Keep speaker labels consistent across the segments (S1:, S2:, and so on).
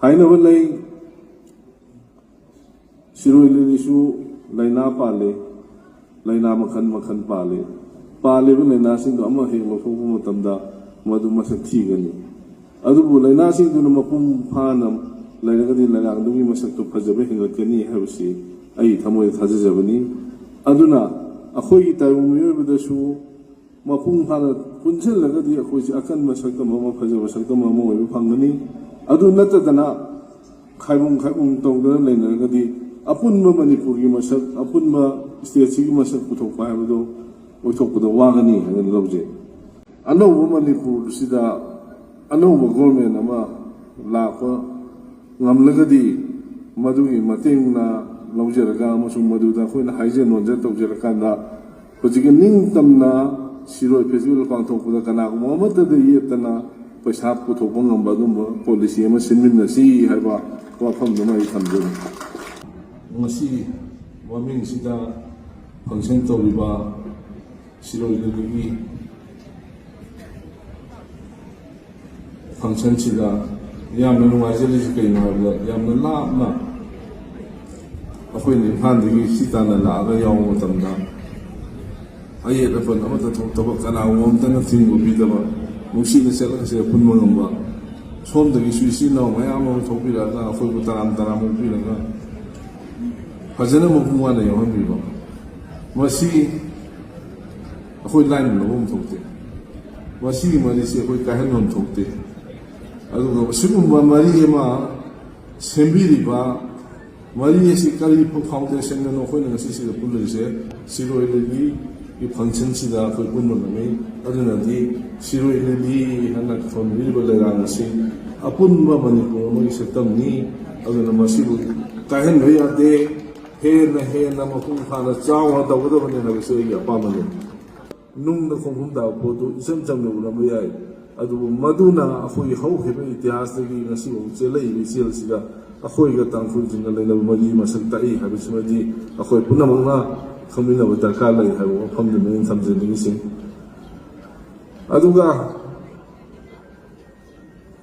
S1: हाइनब लई सिरोई लिरिसु लाइना पाले लाइना मखन मखन पाले पाले लाइना सिंह अमा हेक लौथोकपा मतमदा मदु मसक थीगनी अदुबु लाइना सिंह मपुम फाना लाइरगदी लाइनांगदुगी मसक्तु फजबे हेंगलकनी हाबसी आई थमोय थाजजबनी अदुना अखोई तायु मियोबदसु मपुम फाना पुंजलगदी अखोई अकन मसक्तु मम फजब सकतु मम ओय फंगनी अदु नतदना खाइबुं खाइबुं तौदना लाइनरगदी अपुन्बा मणिपुर की मसक अपुन्बा स्टेट की मसक पुथोकपा हाबदो ओइथोकपदो वागनी हायन लौजे अनौबा मणिपुर सिदा अनौबा गवर्नमेंट अमा लापा ngamlagadi madugi matingna lawjaraga amasung maduda khoina haije nonja tawjarakanda hojik ningtamna siroi festival pangthokpuda kana mohammed da yetana paisa puthokpa ngamba dumba policy ama sinminna si haiba wafam dama I thamjani ngasi waming sida function tawriba siroi ligi function sida यामन नुवाइजली कहीं यामन लापना अखोई इम्फाल सीताना लागा याव मतमदा अयेदफन अमत थोक्तब कनागुमतन थिंगुबीदब नुसीना चलगसे Poonam ngamba somdagi suisi naw mayam am thokbiraga akhoi taram taram upiraga fajana mupuma na yawambiba masi akhoi line lobum thokte masi mari se akhoi kahen non thokte अदुगा सिगुम्बा मरी एमा सेम्बिरिबा मरी AC करी foundation न नोखोइन ngasi sida पुलैसे सिरोइलि इ function सिदा खै पुनमनि अदुनादि सिरोइलि हना थोनबिरिबा लेरांगसि अपुनबा मणिपुर मनि सेक्तमनि अदुना मसिबु काहेन भयादे हेना मपुं फाना चावा दवदबनि हाबसे इ अपामनि नुंगना खोंगुमदा पोतु इसम चंगनो उनबा याय अदुबु मदुना अखोई हौखिबा इतिहासदगी ngasibu chelai chelsiga अखोईगा तांगफुल जिंगा लेना मरी मसक ताई हाबिसमदि अखोई पुनमंगना खमिनबा दरकार लै हाबो वफमदि मेन समजनिगी सिंग अदुगा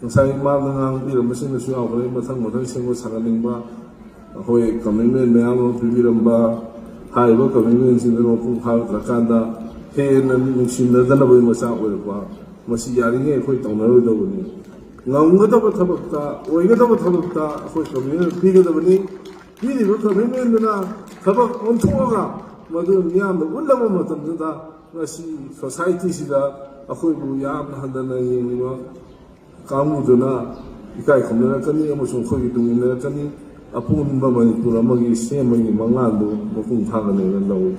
S1: ngसाई मामना ngang बिरमसिंगसु आवरे मथंग मथंग सेंगो सागालिंगबा अखोई कमिटमेंट मयाम पिबिरमबा हाइबा कमिटमेंट सिंगो पुंग फाल दरकांदा हेन नुसिनदनबा मसा ओइबा मसी यारिंगे अखोई तौनरोदबनी ngamgadaba thabakta oigadaba thabakta akhoi community pigadabani piriba community thabak onthoga madu miyam ullama matamda ngasi society sida akhoi bu yamna handana yengima kamuduna ikai khomna kani amasung khoi dungina kani apun ba manipur amagi semani mangandu mapung thagane lawi